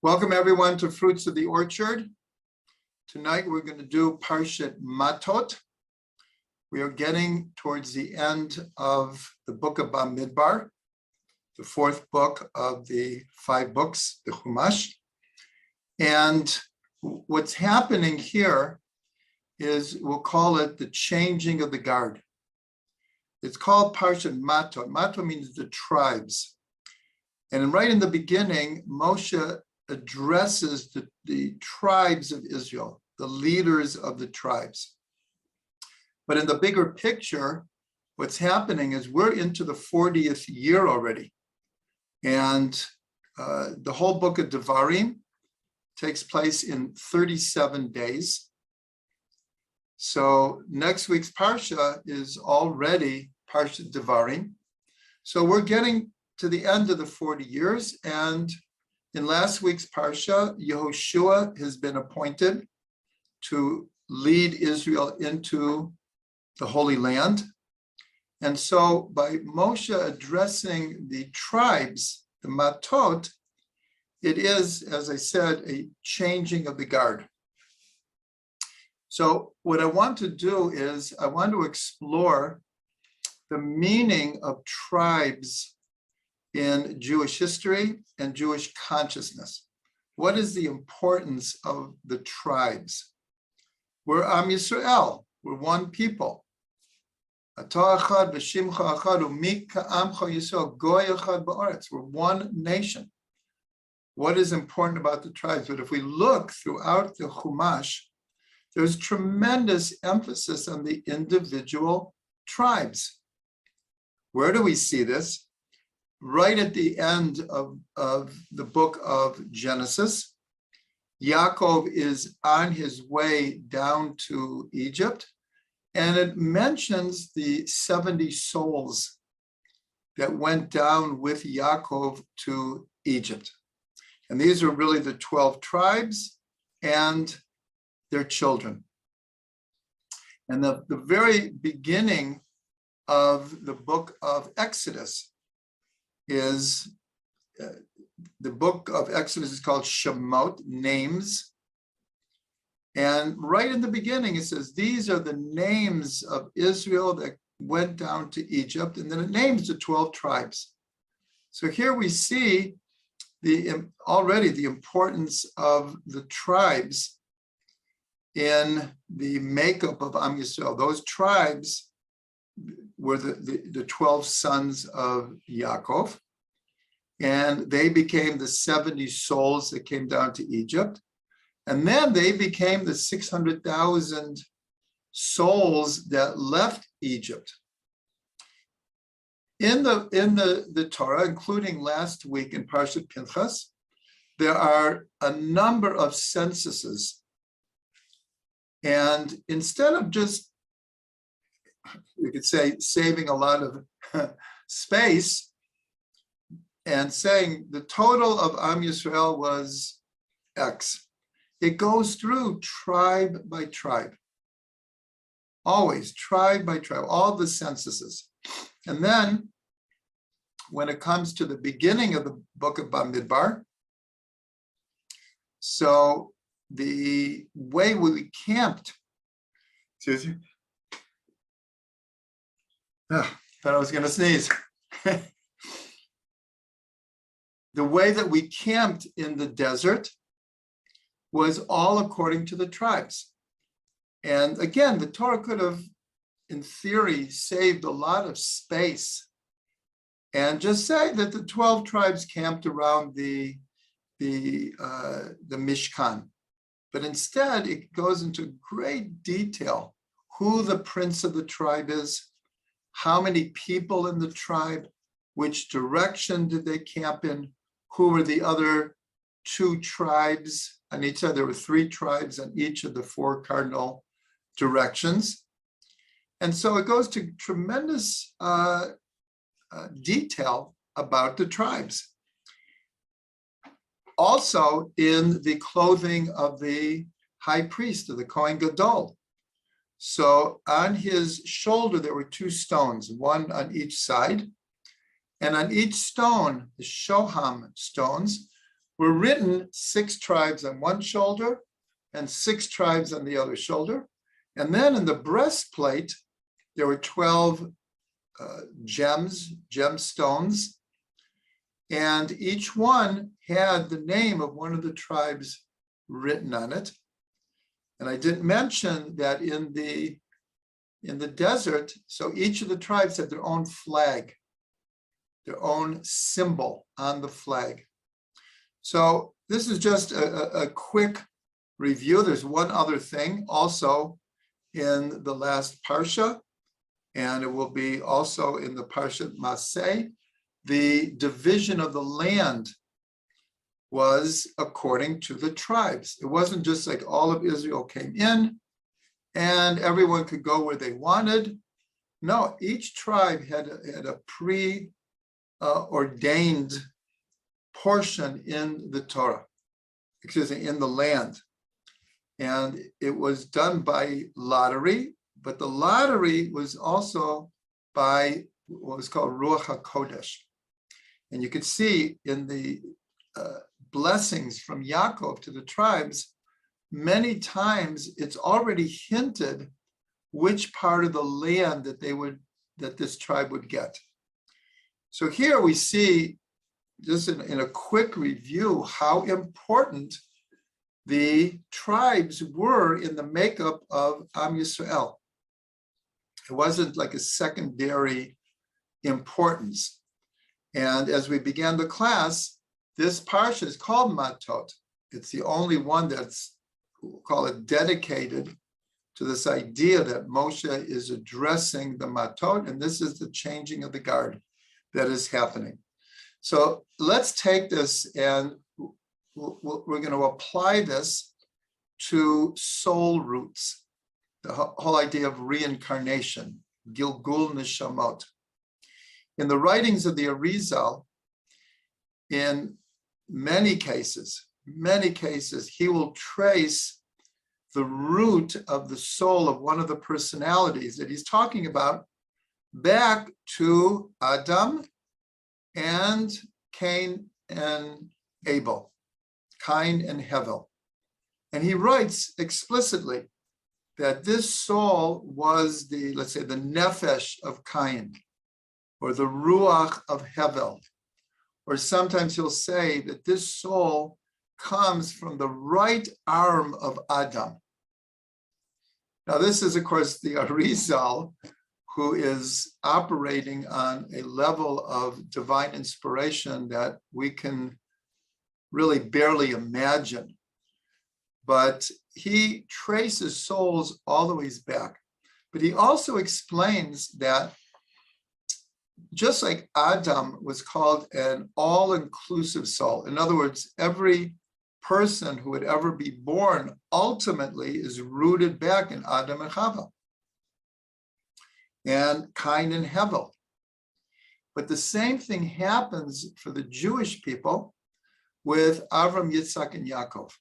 Welcome everyone to Fruits of the Orchard. Tonight we're going to do Parshat Mattot. We are getting towards the end of the book of Bamidbar, the fourth book of the 5 books, the Chumash. And what's happening here is, we'll call it the changing of the guard. It's called Parshat Mattot. Mattot means the tribes. And right in the beginning, Moshe addresses the tribes of Israel, the leaders of the tribes. But in the bigger picture, what's happening is we're into the 40th year already. And the whole book of Devarim takes place in 37 days. So next week's Parsha is already Parshat Devarim. So we're getting to the end of the 40 years, and in last week's Parsha, Yehoshua has been appointed to lead Israel into the Holy Land. And so by Moshe addressing the tribes, the Mattot, it is, as I said, a changing of the guard. So what I want to do is I want to explore the meaning of tribes in Jewish history and Jewish consciousness. What is the importance of the tribes? We're Am Yisrael, we're one people. We're one nation. What is important about the tribes? But if we look throughout the Chumash, there's tremendous emphasis on the individual tribes. Where do we see this? Right at the end of the book of Genesis, Yaakov is on his way down to Egypt, and it mentions the 70 souls that went down with Yaakov to Egypt. And these are really the 12 tribes and their children. And the very beginning of the book of Exodus is, the book of Exodus is called Shemot, names. And right in the beginning, it says, these are the names of Israel that went down to Egypt. And then it names the 12 tribes. So here we see already the importance of the tribes in the makeup of Am Yisrael. Those tribes were the 12 sons of Yaakov, and they became the 70 souls that came down to Egypt, and then they became the 600,000 souls that left Egypt. In the Torah, including last week in Parshat Pinchas, there are a number of censuses, and instead of just, you could say, saving a lot of space and saying the total of Am Yisrael was X, it goes through tribe by tribe, always tribe by tribe, all the censuses. And then when it comes to the beginning of the book of Bamidbar, so the way we camped, excuse me, thought I was going to sneeze. The way that we camped in the desert was all according to the tribes. And again, the Torah could have, in theory, saved a lot of space and just say that the 12 tribes camped around the Mishkan. But instead, it goes into great detail who the prince of the tribe is, how many people in the tribe, which direction did they camp in, who were the other 2 tribes on each side. There were 3 tribes on each of the 4 cardinal directions. And so it goes to tremendous detail about the tribes. Also in the clothing of the high priest, of the Kohen Gadol. So on his shoulder, there were 2 stones, one on each side. And on each stone, the shoham stones, were written 6 tribes on one shoulder and 6 tribes on the other shoulder. And then in the breastplate, there were 12 gemstones, and each one had the name of one of the tribes written on it. And I didn't mention that in the desert, so each of the tribes had their own flag, their own symbol on the flag. So this is just a quick review. There's one other thing also in the last Parsha, and it will be also in the Parshat Maseh. The division of the land was according to the tribes. It wasn't just like all of Israel came in and everyone could go where they wanted. No, each tribe had a pre-ordained portion in the Torah, in the land. And it was done by lottery, but the lottery was also by what was called Ruach HaKodesh. And you could see in the blessings from Yaakov to the tribes, many times it's already hinted which part of the land that this tribe would get. So here we see, just in a quick review, how important the tribes were in the makeup of Am Yisrael. It wasn't like a secondary importance. And as we began the class, this parsha is called Mattot. It's the only one that's, we'll call it, dedicated to this idea that Moshe is addressing the Mattot, and this is the changing of the guard that is happening. So let's take this and we're going to apply this to soul roots, the whole idea of reincarnation, Gilgul Neshamot. In the writings of the Arizal, in many cases, he will trace the root of the soul of one of the personalities that he's talking about back to Adam and Cain and Abel, Cain and Hevel. And he writes explicitly that this soul was the, let's say, the nefesh of Cain, or the ruach of Hevel. Or sometimes he'll say that this soul comes from the right arm of Adam. Now this is, of course, the Arizal, who is operating on a level of divine inspiration that we can really barely imagine. But he traces souls all the ways back. But he also explains that just like Adam was called an all-inclusive soul, in other words, every person who would ever be born ultimately is rooted back in Adam and Chava, and Cain and Hevel. But the same thing happens for the Jewish people with Avram, Yitzhak, and Yaakov.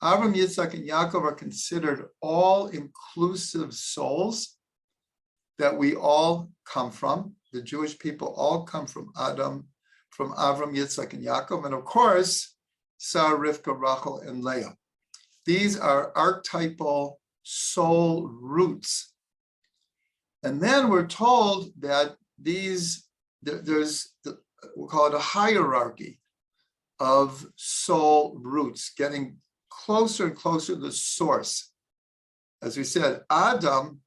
Avram, Yitzhak, and Yaakov are considered all-inclusive souls that we all come from. The Jewish people all come from Adam, from Avram, Yitzhak, and Yaakov, and of course, Sarah, Rivka, Rachel, and Leah. These are archetypal soul roots. And then we're told that there's, we'll call it a hierarchy of soul roots, getting closer and closer to the source. As we said, Adam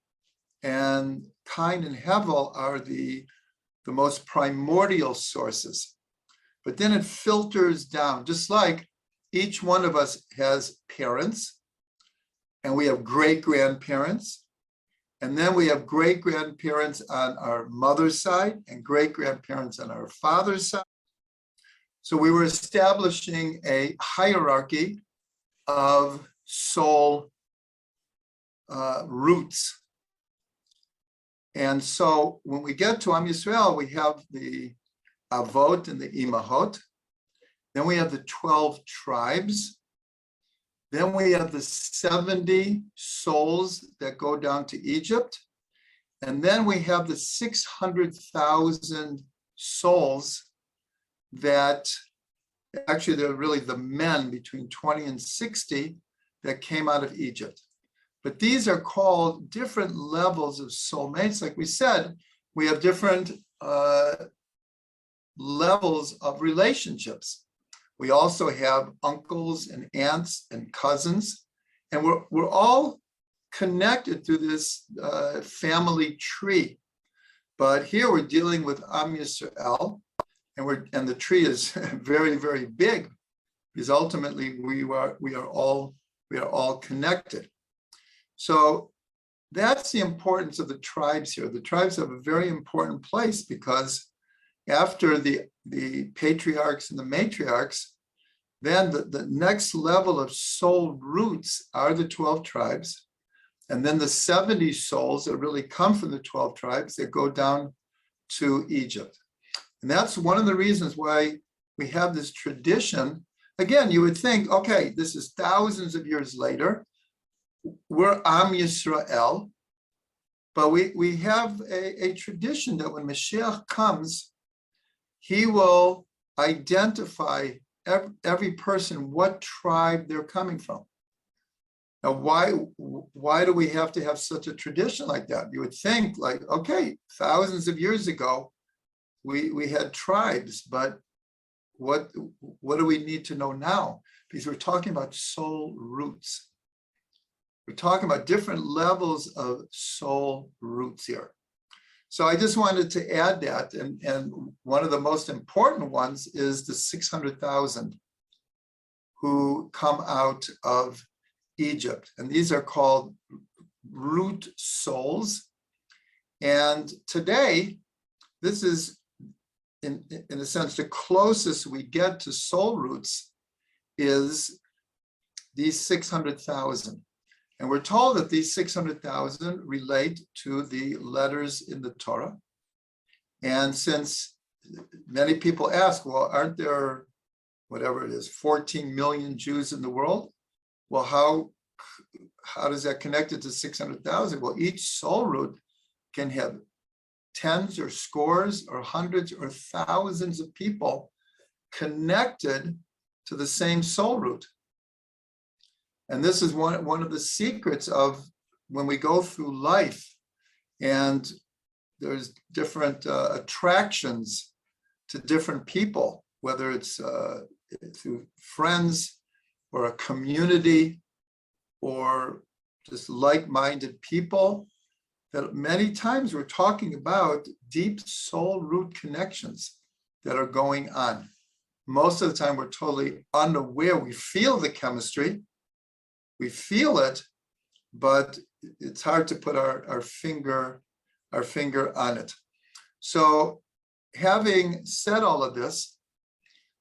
and Cain and Hevel are the most primordial sources. But then it filters down, just like each one of us has parents, and we have great-grandparents, and then we have great-grandparents on our mother's side and great-grandparents on our father's side. So we were establishing a hierarchy of soul roots. And so when we get to Am Yisrael, we have the Avot and the Imahot. Then we have the 12 tribes. Then we have the 70 souls that go down to Egypt. And then we have the 600,000 souls that Actually, they're really the men between 20 and 60 that came out of Egypt. But these are called different levels of soulmates. Like we said, we have different levels of relationships. We also have uncles and aunts and cousins, and we're all connected through this family tree. But here we're dealing with Am Yisrael, and the tree is very, very big, because ultimately we are all connected. So that's the importance of the tribes here. The tribes have a very important place, because after the patriarchs and the matriarchs, then the next level of soul roots are the 12 tribes. And then the 70 souls that really come from the 12 tribes that go down to Egypt. And that's one of the reasons why we have this tradition. Again, you would think, okay, this is thousands of years later. We're Am Yisrael, but we have a tradition that when Mashiach comes, he will identify every person what tribe they're coming from. Now, why do we have to have such a tradition like that? You would think, like, okay, thousands of years ago, we had tribes, but what do we need to know now? Because we're talking about soul roots. We're talking about different levels of soul roots here. So I just wanted to add that, and one of the most important ones is the 600,000 who come out of Egypt, and these are called root souls. And today, this is, in a sense, the closest we get to soul roots is these 600,000. And we're told that these 600,000 relate to the letters in the Torah. And since many people ask, well, aren't there, whatever it is, 14 million Jews in the world? Well, how does that connect it to 600,000? Well, each soul root can have tens or scores or hundreds or thousands of people connected to the same soul root. And this is one of the secrets of when we go through life, and there's different attractions to different people, whether it's through friends or a community or just like-minded people, that many times we're talking about deep soul root connections that are going on. Most of the time we're totally unaware. We feel the chemistry, we feel it, but it's hard to put our finger on it. So having said all of this,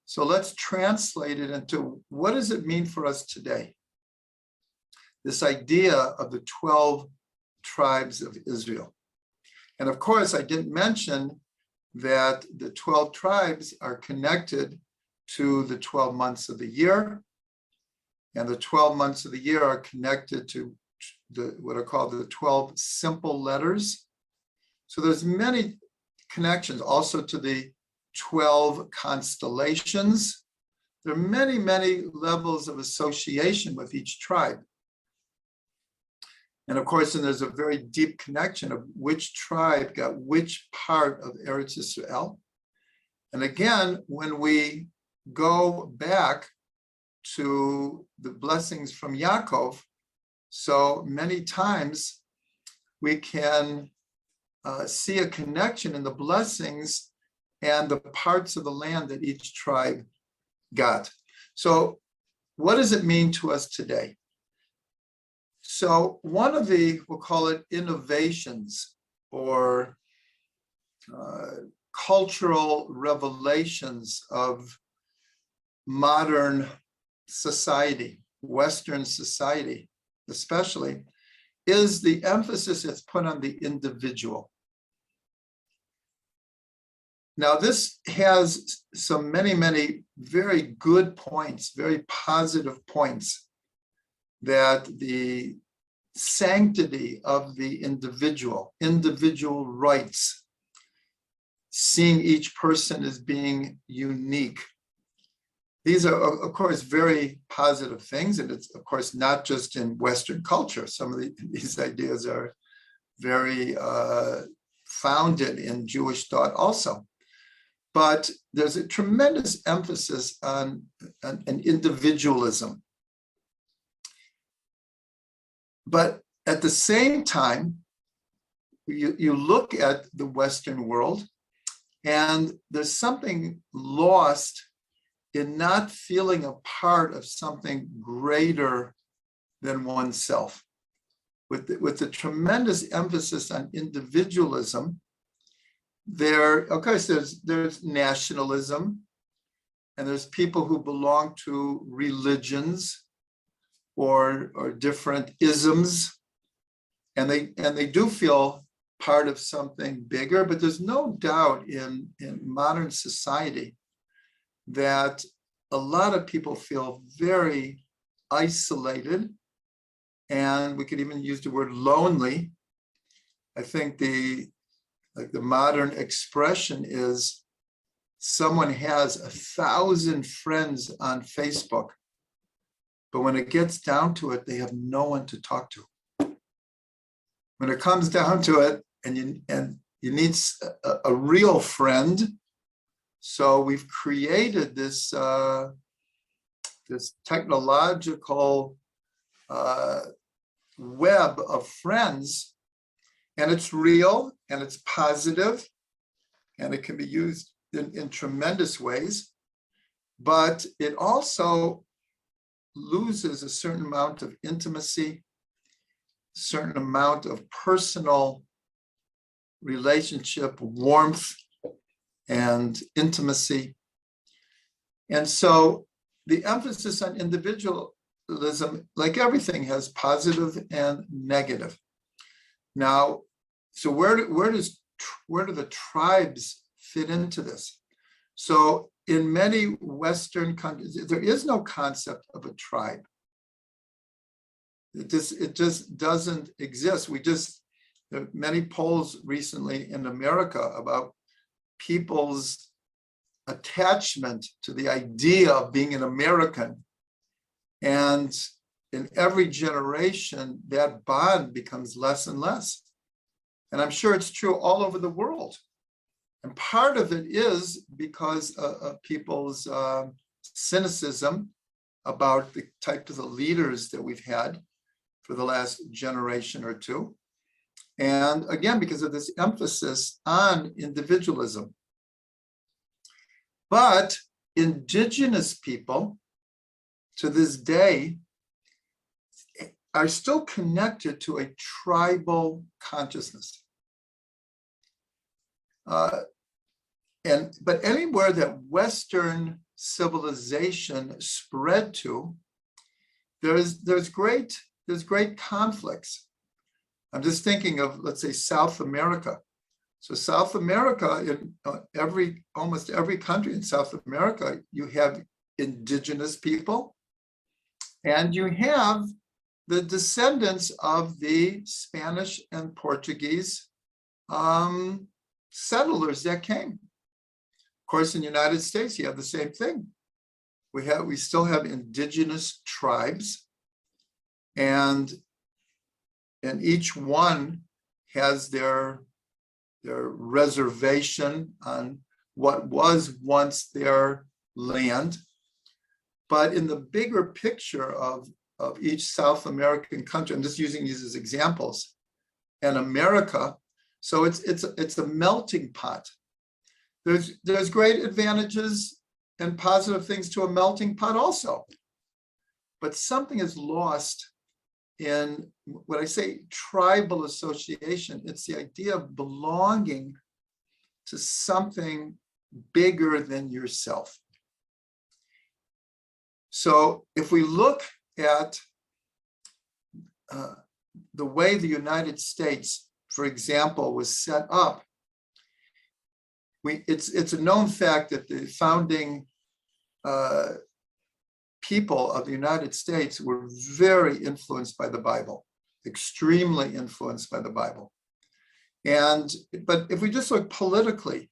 so let's translate it into what does it mean for us today? This idea of the 12 tribes of Israel. And of course, I didn't mention that the 12 tribes are connected to the 12 months of the year. And the 12 months of the year are connected to what are called the 12 simple letters. So there's many connections also to the 12 constellations. There are many, many levels of association with each tribe. And of course, then there's a very deep connection of which tribe got which part of Eretz Yisrael. And again, when we go back to the blessings from Yaakov, so many times we can see a connection in the blessings and the parts of the land that each tribe got. So what does it mean to us today? So one of the, we'll call it innovations or cultural revelations of modern society, Western society especially, is the emphasis that's put on the individual. Now, this has some many very good points, very positive points, that the sanctity of the individual rights, seeing each person as being unique, these are, of course, very positive things. And it's, of course, not just in Western culture. Some of these ideas are very founded in Jewish thought also. But there's a tremendous emphasis on individualism. But at the same time, you look at the Western world, and there's something lost in not feeling a part of something greater than oneself. With the tremendous emphasis on individualism, of course, there's nationalism, and there's people who belong to religions or different isms, and they do feel part of something bigger. But there's no doubt in modern society that a lot of people feel very isolated, and we could even use the word lonely. I think the modern expression is someone has 1,000 friends on Facebook, but when it gets down to it, they have no one to talk to. When it comes down to it, and you need a real friend, so we've created this technological web of friends, and it's real and it's positive, and it can be used in tremendous ways, but it also loses a certain amount of intimacy, a certain amount of personal relationship, warmth, and intimacy. And so the emphasis on individualism, like everything, has positive and negative. Now, so where do the tribes fit into this? So in many Western countries, there is no concept of a tribe. It just doesn't exist. There are many polls recently in America about people's attachment to the idea of being an American. And in every generation, that bond becomes less and less. And I'm sure it's true all over the world. And part of it is because of people's cynicism about the types of leaders that we've had for the last generation or two. And again, because of this emphasis on individualism. But indigenous people to this day are still connected to a tribal consciousness. But anywhere that Western civilization spread to, there's great conflicts. I'm just thinking of, let's say, South America. So South America, in almost every country in South America, you have indigenous people, and you have the descendants of the Spanish and Portuguese settlers that came. Of course, in the United States, you have the same thing. We still have indigenous tribes, and each one has their reservation on what was once their land. But in the bigger picture of each South American country, I'm just using these as examples, and America, so it's a melting pot. There's great advantages and positive things to a melting pot also. But something is lost in when I say tribal association. It's the idea of belonging to something bigger than yourself. So if we look at the way the United States, for example, was set up, it's a known fact that the founding people of the United States were very influenced by the Bible, extremely influenced by the Bible. But if we just look politically,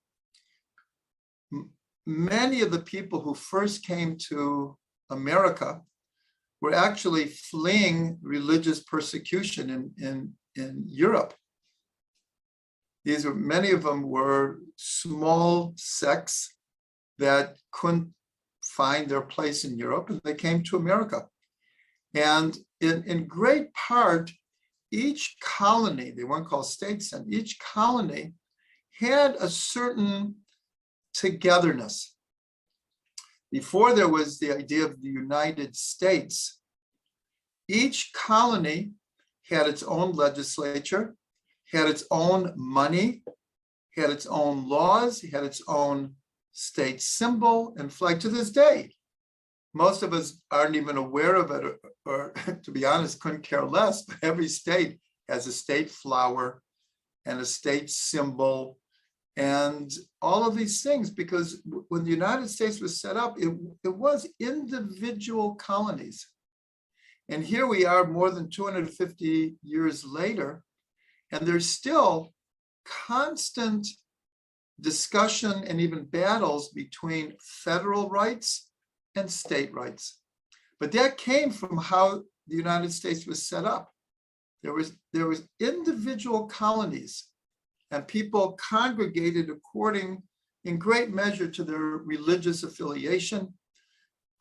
many of the people who first came to America were actually fleeing religious persecution in Europe. Many of them were small sects that couldn't find their place in Europe, and they came to America. And in great part, each colony, they weren't called states then, each colony had a certain togetherness. Before there was the idea of the United States, each colony had its own legislature, had its own money, had its own laws, had its own state symbol and flag. To this day, most of us aren't even aware of it, or to be honest, couldn't care less, but every state has a state flower and a state symbol and all of these things, because when the United States was set up, it was individual colonies. And here we are more than 250 years later, and there's still constant discussion and even battles between federal rights and state rights. But that came from how the United States was set up. There was individual colonies, and people congregated according, in great measure, to their religious affiliation,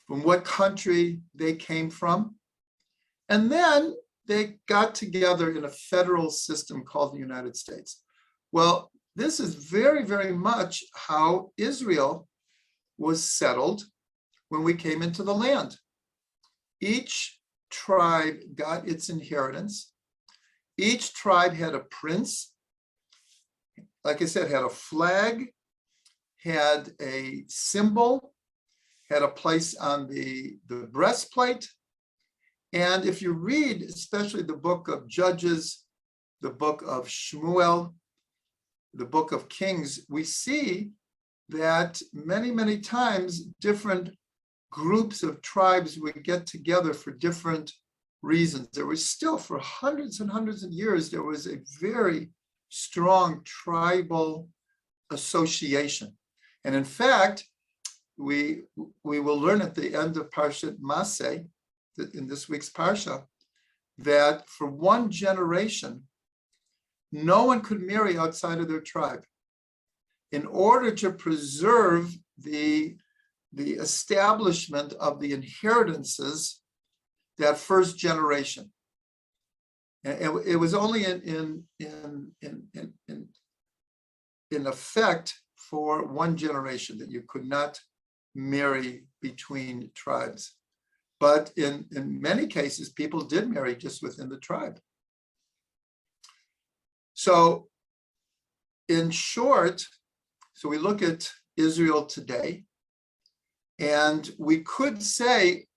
from what country they came from. And then they got together in a federal system called the United States. Well, this is very, very much how Israel was settled when we came into the land. Each tribe got its inheritance. Each tribe had a prince. Like I said, had a flag, had a symbol, had a place on the breastplate. And if you read, especially the book of Judges, the book of Shmuel, the book of Kings, we see that many, many times different groups of tribes would get together for different reasons. There was still, for hundreds and hundreds of years, there was a very strong tribal association. And in fact, we will learn at the end of Parshat Maseh, in this week's Parsha, that for one generation, no one could marry outside of their tribe in order to preserve the establishment of the inheritances that first generation. And it was only in effect for one generation that you could not marry between tribes. But in many cases, people did marry just within the tribe. So in short, so we look at Israel today, and we could say,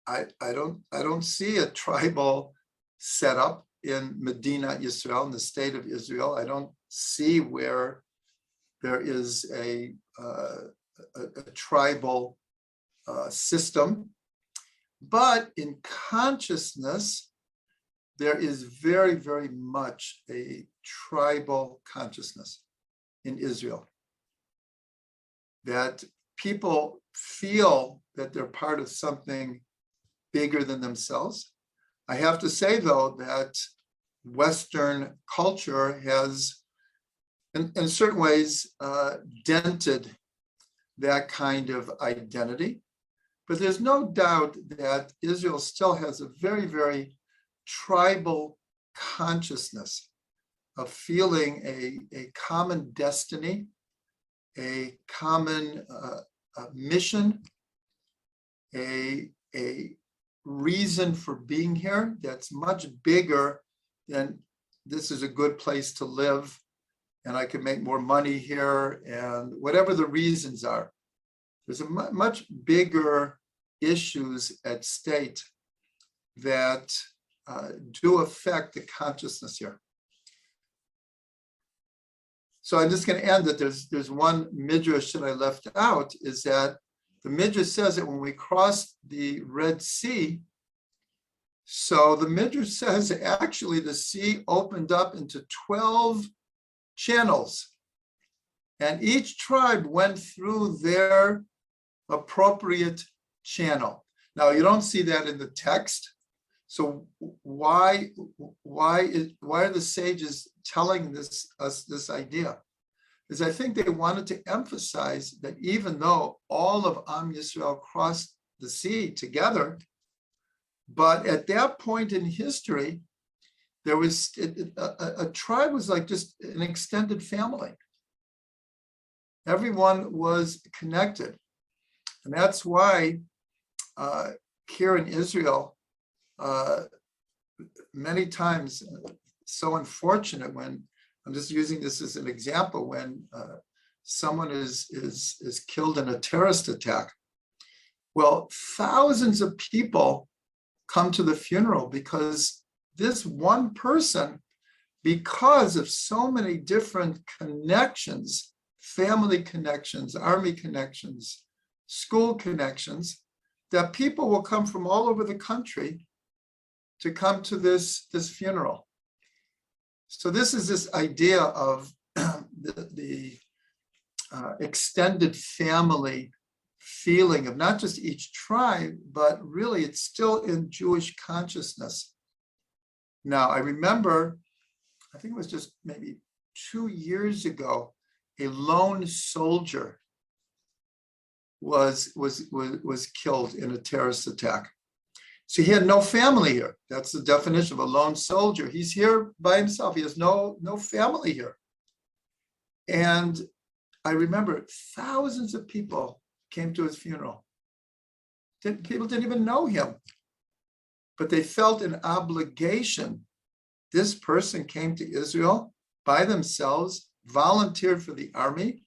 I don't see a tribal setup in Medina Israel, in the state of Israel. I don't see where there is a tribal system. But in consciousness, there is very, very much a tribal consciousness in Israel. That people feel that they're part of something bigger than themselves. I have to say, though, that Western culture has, in certain ways, dented that kind of identity. But there's no doubt that Israel still has a very, very tribal consciousness of feeling a common destiny, a common mission, a reason for being here that's much bigger than this is a good place to live and I can make more money here, and whatever the reasons are. There's a much bigger issues at stake that do affect the consciousness here. So I'm just going to end that there's one midrash that I left out, is that the midrash says that when we crossed the Red Sea, so the midrash says actually the sea opened up into 12 channels. And each tribe went through their appropriate channel. Now, you don't see that in the text. So why are the sages telling us this idea? Is I think they wanted to emphasize that even though all of Am Yisrael crossed the sea together, but at that point in history, there was a tribe was like just an extended family. Everyone was connected. And that's why here in Israel, many times, so unfortunate when, I'm just using this as an example, when someone is killed in a terrorist attack. Well, thousands of people come to the funeral because this one person, because of so many different connections, family connections, army connections, school connections, that people will come from all over the country to come to this funeral. So this is this idea of the extended family feeling of not just each tribe, but really it's still in Jewish consciousness. Now, I remember, I think it was just maybe 2 years ago, a lone soldier was killed in a terrorist attack. So he had no family here. That's the definition of a lone soldier. He's here by himself. He has no family here. And I remember thousands of people came to his funeral. People didn't even know him, but they felt an obligation. This person came to Israel by themselves, volunteered for the army,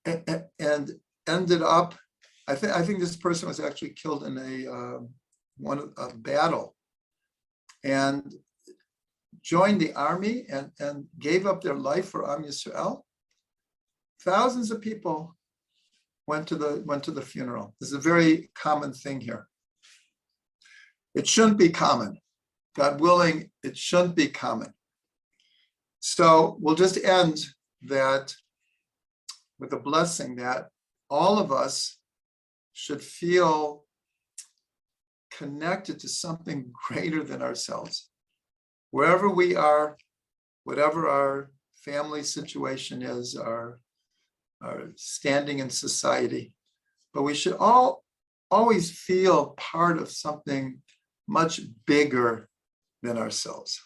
and ended up, I think this person was actually killed in a battle, and joined the army and gave up their life for Am Yisrael. Thousands of people went to the funeral. This is a very common thing here. It shouldn't be common. God willing, it shouldn't be common. So we'll just end that with a blessing that all of us should feel connected to something greater than ourselves. Wherever we are, whatever our family situation is, our standing in society, but we should always feel part of something much bigger than ourselves.